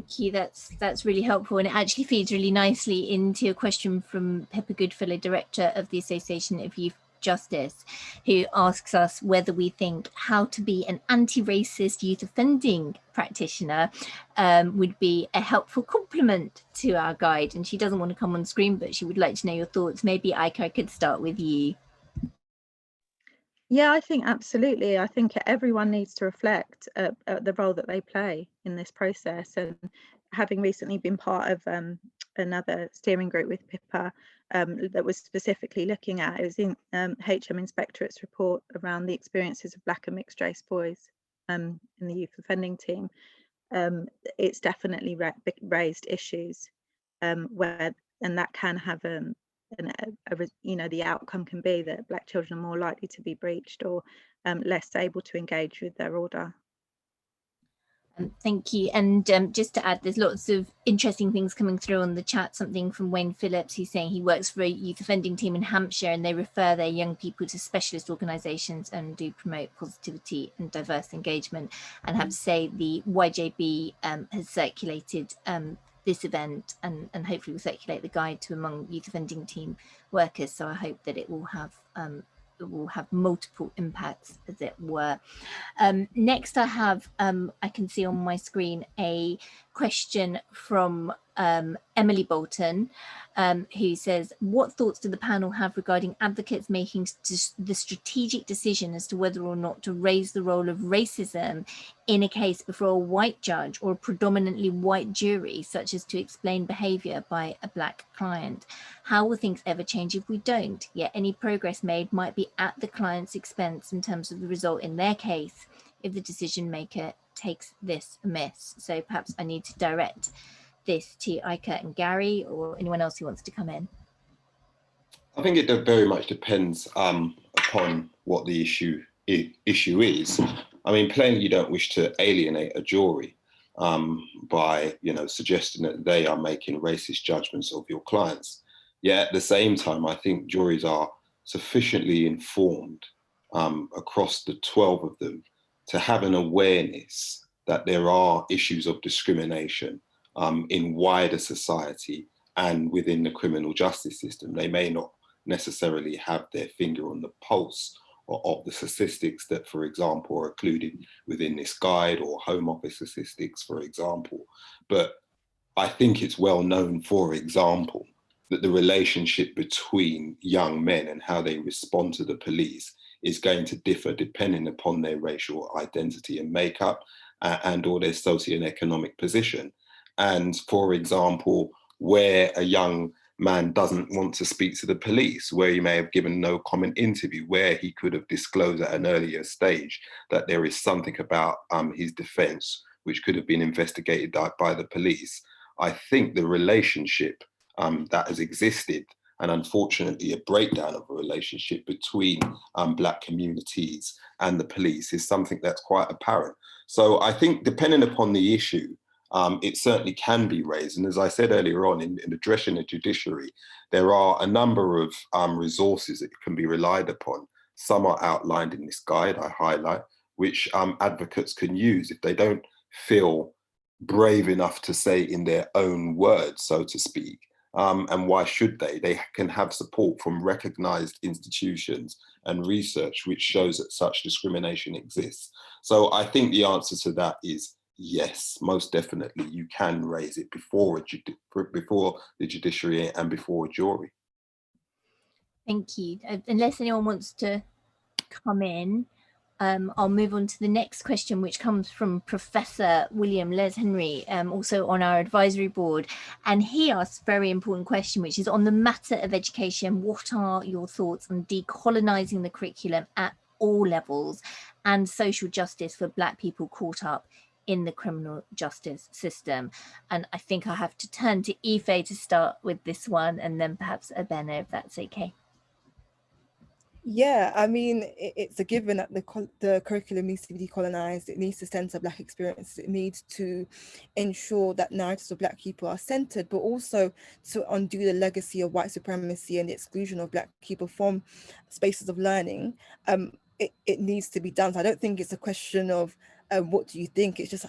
Thank you. That's really helpful, and it actually feeds really nicely into a question from Pippa Goodfellow, Director of the Association of Youth Justice, who asks us whether we think how to be an anti-racist youth offending practitioner would be a helpful complement to our guide. And she doesn't want to come on screen, but she would like to know your thoughts. Maybe Aika, I could start with you. Yeah, I think absolutely. I think everyone needs to reflect the role that they play in this process. And having recently been part of another steering group with Pippa that was specifically looking at, it was in HM Inspectorate's report around the experiences of Black and mixed race boys in the youth offending team. It's definitely raised issues where, and that can have you know, the outcome can be that Black children are more likely to be breached or less able to engage with their order. Thank you. And just to add, there's lots of interesting things coming through on the chat. Something from Wayne Phillips, who's saying he works for a youth offending team in Hampshire, and they refer their young people to specialist organisations and do promote positivity and diverse engagement. And I have to say the YJB has circulated this event and hopefully will circulate the guide to among youth offending team workers. So I hope that it will have multiple impacts, as it were. Next, I have, I can see on my screen a question from Emily Bolton, who says, what thoughts do the panel have regarding advocates making the strategic decision as to whether or not to raise the role of racism in a case before a white judge or a predominantly white jury, such as to explain behaviour by a Black client? How will things ever change if we don't? Yet any progress made might be at the client's expense in terms of the result in their case if the decision maker takes this amiss. So perhaps I need to direct this to Aika and Garry, or anyone else who wants to come in. I think it very much depends upon what the issue is. I mean, plainly you don't wish to alienate a jury by, you know, suggesting that they are making racist judgments of your clients. Yet at the same time, I think juries are sufficiently informed across the 12 of them to have an awareness that there are issues of discrimination in wider society and within the criminal justice system. They may not necessarily have their finger on the pulse of the statistics that, for example, are included within this guide, or Home Office statistics, for example. But I think it's well known, for example, that the relationship between young men and how they respond to the police is going to differ depending upon their racial identity and makeup and or their socioeconomic position. And for example, where a young man doesn't want to speak to the police, where he may have given no comment interview, where he could have disclosed at an earlier stage that there is something about his defence which could have been investigated by the police, I think the relationship that has existed, and unfortunately a breakdown of a relationship between Black communities and the police, is something that's quite apparent. So I think depending upon the issue, it certainly can be raised. And as I said earlier on, in addressing the judiciary, there are a number of resources that can be relied upon. Some are outlined in this guide, I highlight, which advocates can use if they don't feel brave enough to say in their own words, so to speak. And why should they? They can have support from recognised institutions and research which shows that such discrimination exists. So I think the answer to that is yes, most definitely you can raise it before the judiciary and before a jury. Thank you. Unless anyone wants to come in, I'll move on to the next question, which comes from Professor William Les Henry, also on our advisory board. And he asks a very important question, which is on the matter of education. What are your thoughts on decolonising the curriculum at all levels and social justice for Black people caught up in the criminal justice system? And I think I have to turn to Ife to start with this one, and then perhaps Abenaa, if that's okay. Yeah, I mean, it's a given that the curriculum needs to be decolonised. It needs to centre Black experiences. It needs to ensure that narratives of Black people are centred, but also to undo the legacy of white supremacy and the exclusion of Black people from spaces of learning. It needs to be done. So I don't think it's a question of what do you think? It's just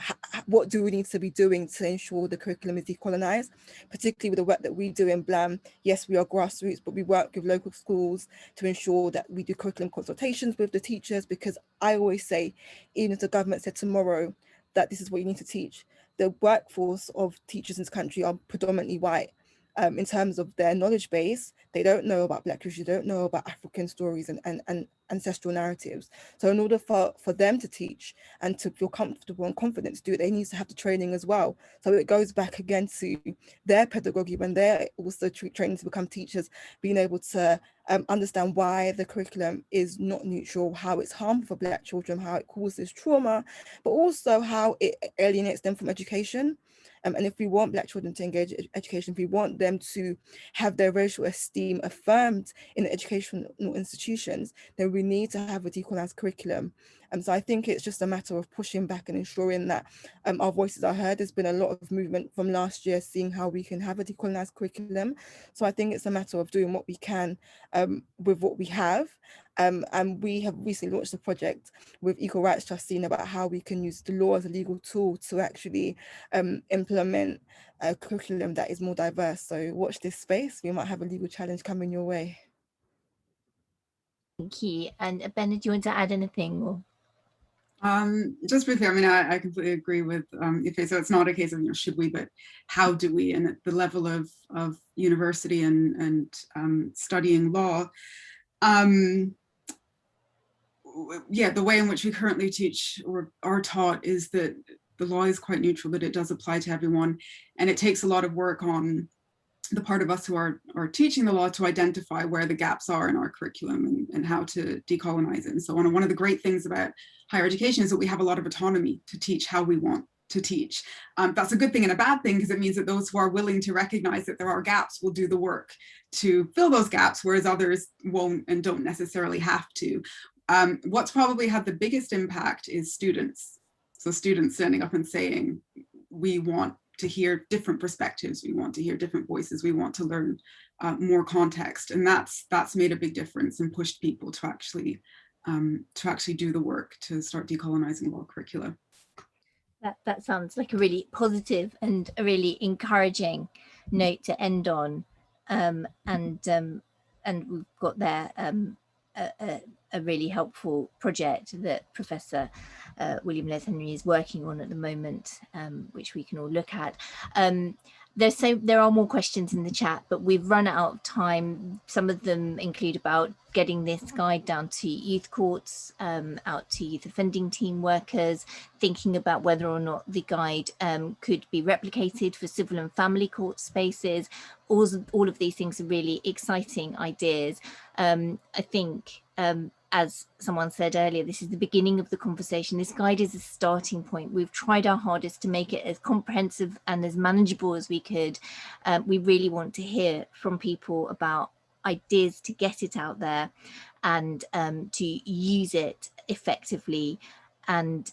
what do we need to be doing to ensure the curriculum is decolonised, particularly with the work that we do in BLAM. Yes, we are grassroots, but we work with local schools to ensure that we do curriculum consultations with the teachers, because I always say, even if the government said tomorrow that this is what you need to teach, the workforce of teachers in this country are predominantly white. In terms of their knowledge base, they don't know about Black history, they don't know about African stories and ancestral narratives. So in order for them to teach and to feel comfortable and confident to do it, they need to have the training as well. So it goes back again to their pedagogy when they're also training to become teachers, being able to understand why the curriculum is not neutral, how it's harmful for Black children, how it causes trauma, but also how it alienates them from education. And if we want Black children to engage in education, if we want them to have their racial esteem affirmed in educational institutions, then we need to have a decolonised curriculum. So I think it's just a matter of pushing back and ensuring that our voices are heard. There's been a lot of movement from last year, seeing how we can have a decolonised curriculum. So I think it's a matter of doing what we can with what we have. And we have recently launched a project with Equal Rights Trust, seeing about how we can use the law as a legal tool to actually implement a curriculum that is more diverse. So watch this space. We might have a legal challenge coming your way. Thank you. And Abenaa, do you want to add anything? Or? Just briefly, I mean, I completely agree with Ife. So it's not a case of, should we, but how do we? And at the level of university and studying law, yeah, the way in which we currently teach or are taught is that the law is quite neutral, that it does apply to everyone. And it takes a lot of work on the part of us who are teaching the law to identify where the gaps are in our curriculum and how to decolonize it and so on. And one of the great things about higher education is that we have a lot of autonomy to teach how we want to teach. That's a good thing and a bad thing, because it means that those who are willing to recognize that there are gaps will do the work to fill those gaps, whereas others won't and don't necessarily have to. What's probably had the biggest impact is students. So students standing up and saying, we want to hear different perspectives, we want to hear different voices, we want to learn more context. And that's made a big difference and pushed people to actually do the work to start decolonizing law curricula. That sounds like a really positive and a really encouraging note to end on. And we've got there a really helpful project that Professor William Les Henry is working on at the moment, which we can all look at. There are more questions in the chat, but we've run out of time. Some of them include about getting this guide down to youth courts, out to youth offending team workers, thinking about whether or not the guide could be replicated for civil and family court spaces. All of these things are really exciting ideas. I think, as someone said earlier, this is the beginning of the conversation. This guide is a starting point. We've tried our hardest to make it as comprehensive and as manageable as we could. We really want to hear from people about ideas to get it out there and to use it effectively and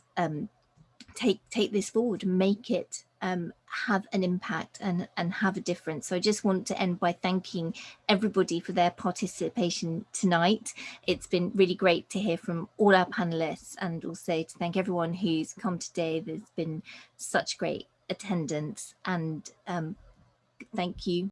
take this forward and make it have an impact and have a difference. So I just want to end by thanking everybody for their participation tonight. It's been really great to hear from all our panelists, and also to thank everyone who's come today. There's been such great attendance, and thank you.